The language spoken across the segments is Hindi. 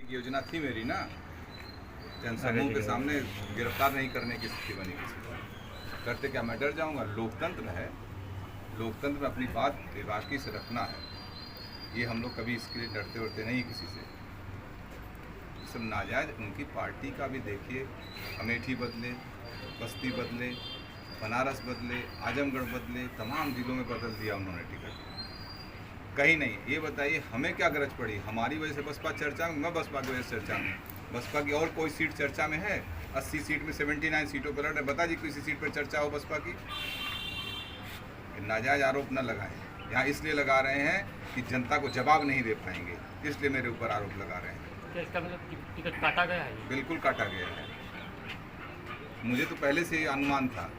योजना थी मेरी ना, जनसमूह के सामने गिरफ्तार नहीं करने की स्थिति बनी किसी को। करते क्या, मैं डर जाऊंगा? लोकतंत्र है, लोकतंत्र में अपनी बात बाकी से रखना है। ये हम लोग कभी इसके लिए डरते उड़ते नहीं किसी से। सब नाजायज उनकी पार्टी का भी देखिए, अमेठी बदले, बस्ती बदले, बनारस बदले, आजमगढ़ बदले, तमाम जिलों में बदल दिया उन्होंने टिकट। कहीं नहीं। ये बताइए हमें क्या गरज पड़ी? हमारी वजह से बसपा चर्चा में, मैं बसपा की वजह से चर्चा में। बसपा की और कोई सीट चर्चा में है? 80 सीट में 79 सीटों पर लड़, बता जी किसी सीट पर चर्चा हो बसपा की? नाजायज आरोप न लगाएं। यहाँ इसलिए लगा रहे हैं कि जनता को जवाब नहीं दे पाएंगे, इसलिए मेरे ऊपर आरोप लगा रहे हैं। क्या इसका मतलब टिकट काटा गया है? बिल्कुल काटा गया है। मुझे तो पहले से ही अनुमान था।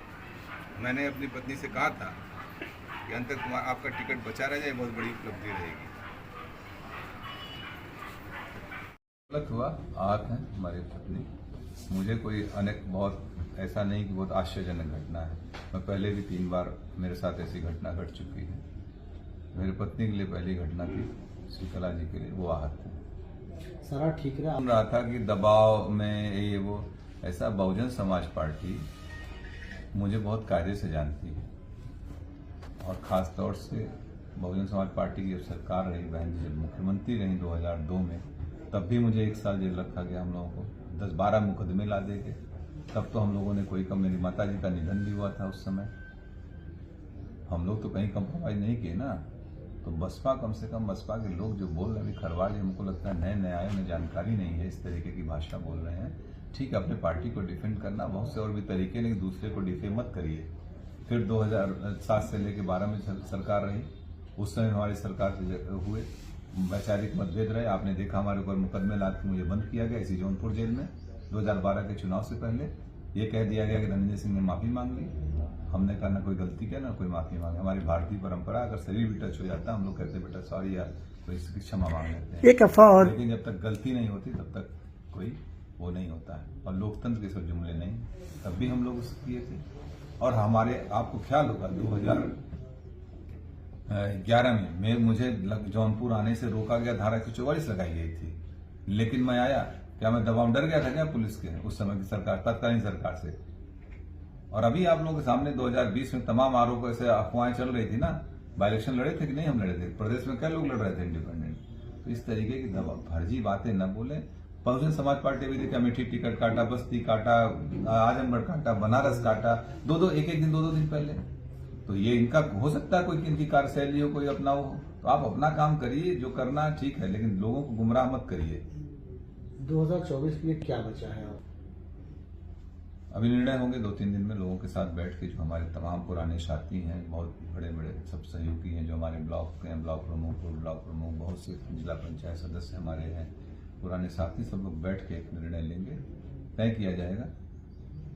मैंने अपनी पत्नी से कहा था कि अंत तक आपका टिकट बचा रह जाए, बहुत बड़ी उपलब्धि रहेगी। गलत हुआ, आहत हैं हमारी पत्नी। मुझे कोई बहुत ऐसा नहीं कि बहुत आश्चर्यजनक घटना है। मैं पहले भी 3 बार मेरे साथ ऐसी घटना घट चुकी है। मेरी पत्नी के लिए पहली घटना थी, श्री कला जी के लिए वो आहत थे। सारा ठीक रहा था कि दबाव में ये वो ऐसा। बहुजन समाज पार्टी मुझे बहुत कायदे से जानती है, और ख़ास तौर से बहुजन समाज पार्टी की जब सरकार रही, बहन जी जब मुख्यमंत्री रही 2002 में, तब भी मुझे 1 साल जेल रखा गया हम लोगों को। 10-12 मुकदमे ला दे के। तब तो हम लोगों ने कोई कम, मेरी माता जी का निधन भी हुआ था उस समय। हम लोग तो कहीं कंप्रोमाइज नहीं किए ना। तो बसपा, कम से कम बसपा के लोग जो बोल रहे हैं खरवाल, हमको लगता है नए आए, उन्हें जानकारी नहीं है, इस तरीके की भाषा बोल रहे हैं। ठीक है, अपने पार्टी को डिफेंड करना बहुत से और भी तरीके, लेकिन दूसरे को डिफेम मत करिए। फिर 2007 से लेकर 12 में सरकार रही, उस समय हमारी सरकार से हुए वैचारिक मतभेद रहे। आपने देखा हमारे ऊपर मुकदमे लाकर मुझे बंद किया गया इसी जौनपुर जेल में 2012 के चुनाव से पहले। ये कह दिया गया कि धनंजय सिंह ने माफी मांग ली। हमने कहा ना कोई गलती किया ना कोई माफी मांगे। हमारी भारतीय परंपरा, अगर शरीर भी टच हो जाता है हम लोग कहते बेटा सॉरी यार, कोई इसकी क्षमा मांग लेते हैं। एक अफवाह और, लेकिन जब तक गलती नहीं होती तब तक कोई वो नहीं होता है। और लोकतंत्र के सब जुमले नहीं, तब भी हम लोग उसको किए थे। और हमारे, आपको ख्याल होगा 2011 में मुझे जौनपुर आने से रोका गया, धारा 144 लगाई गई थी। लेकिन मैं आया, क्या मैं दबाव डर गया था क्या पुलिस के उस समय की सरकार, तत्कालीन सरकार से? और अभी आप लोगों के सामने 2020 में तमाम आरोप, ऐसे अफवाहें चल रही थी ना, बाई इलेक्शन लड़े थे कि नहीं हम लड़े थे, प्रदेश में क्या लोग लड़ रहे थे इंडिपेंडेंट। तो इस तरीके की फर्जी बातें न बोले। बहुजन समाज पार्टी भी देखिए, अमेठी टिकट काटा, बस्ती काटा, आजमगढ़ काटा, बनारस काटा, एक दिन दो दिन पहले। तो ये इनका हो सकता है कोई इनकी कार्यशैली हो, कोई अपना हो। तो आप अपना काम करिए, जो करना है ठीक है, लेकिन लोगों को गुमराह मत करिए। 2024 के लिए क्या बचा है? अभी निर्णय होंगे 2-3 दिन में लोगों के साथ बैठ के। जो हमारे तमाम पुराने साथी हैं, बहुत बड़े बड़े सब सहयोगी हैं, जो हमारे ब्लॉक के हैं, ब्लॉक प्रमुख, पूर्व ब्लॉक प्रमुख, बहुत से जिला पंचायत सदस्य हमारे हैं, पुराने साथी, सब लोग बैठ के एक निर्णय लेंगे। तय किया जाएगा,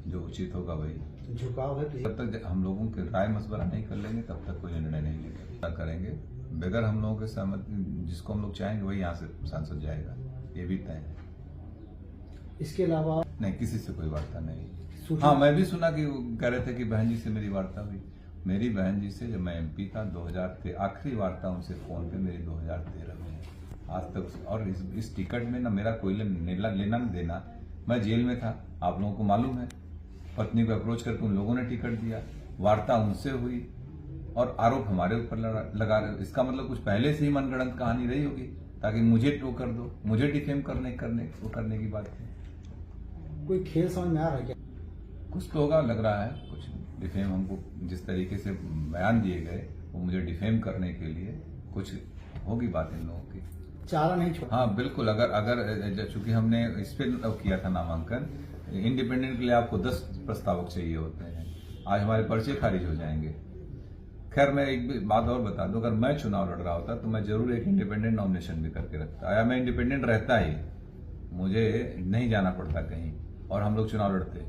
जो उचित होगा वही। झुकाव है कि जब तक हम लोगों के राय मशवरा नहीं कर लेंगे तब तक कोई निर्णय नहीं लेंगे। करेंगे बगैर हम लोगों के सहमति, जिसको हम लोग चाहेंगे वही यहाँ से सांसद जाएगा, ये भी तय है। इसके अलावा नहीं, किसी से कोई वार्ता नहीं। हाँ, मैं भी सुना कि कह रहे थे कि बहन जी से मेरी वार्ता हुई। मेरी बहन जी से जब मैं MP था 2000 आखिरी वार्ता उनसे फोन पे मेरी 2013 में है। आज तक, और इस टिकट में ना मेरा कोई लेना न देना। मैं जेल में था, आप लोगों को मालूम है। पत्नी को अप्रोच करके उन लोगों ने टिकट दिया, वार्ता उनसे हुई, और आरोप हमारे ऊपर लगा रहे हो। इसका मतलब कुछ पहले से ही मनगढ़ंत कहानी रही होगी, ताकि मुझे टो कर दो, मुझे डिफेम करने की बात है। कोई खेल समझ में आ रहा है क्या? कुछ तो होगा, लग रहा है कुछ डिफेम। हमको जिस तरीके से बयान दिए गए वो मुझे डिफेम करने के लिए कुछ होगी बात इन लोगों की। चारा नहीं छोड़ा। हाँ बिल्कुल, अगर चूंकि हमने इस पे किया था नामांकन, इंडिपेंडेंट के लिए आपको 10 प्रस्तावक चाहिए होते हैं। आज हमारे पर्चे खारिज हो जाएंगे। खैर, मैं एक बात और बता दूं, अगर मैं चुनाव लड़ रहा होता तो मैं जरूर एक इंडिपेंडेंट नॉमिनेशन भी करके रखता, या मैं इंडिपेंडेंट रहता ही, मुझे नहीं जाना पड़ता कहीं, और हम लोग चुनाव लड़ते।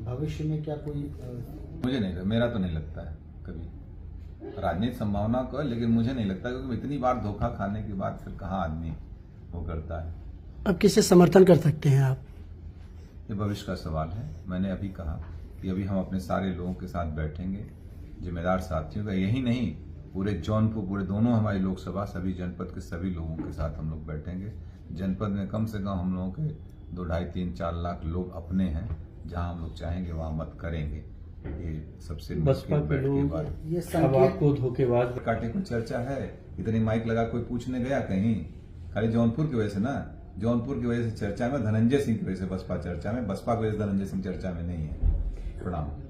भविष्य में क्या कोई मुझे नहीं, मेरा तो नहीं लगता है कभी। राजनीतिक संभावना को, लेकिन मुझे नहीं लगता, क्योंकि इतनी बार धोखा खाने के बाद फिर कहाँ आदमी वो करता है। अब किसे समर्थन कर सकते हैं आप? ये भविष्य का सवाल है। मैंने अभी कहा कि अभी हम अपने सारे लोगों के साथ बैठेंगे, जिम्मेदार साथियों का, यही नहीं पूरे जौनपुर, पूरे दोनों हमारी लोकसभा, सभी जनपद के सभी लोगों के साथ हम लोग बैठेंगे। जनपद में कम से कम हम लोगों के 2, 2.5, 3, 4 लाख लोग अपने हैं, जहां हम लोग चाहेंगे वहां मत करेंगे। ये सबसे बसपा मुश्किल के बैठ के लोग बाद ये अब संकेत आपको धोखेबाज काटे को चर्चा है, इतनी माइक लगा कोई पूछने गया कहीं? खाली जौनपुर की वजह से ना, जौनपुर की वजह से चर्चा में, धनंजय सिंह की वजह से बसपा चर्चा में, बसपा की वजह से धनंजय सिंह चर्चा में नहीं है। प्रणाम।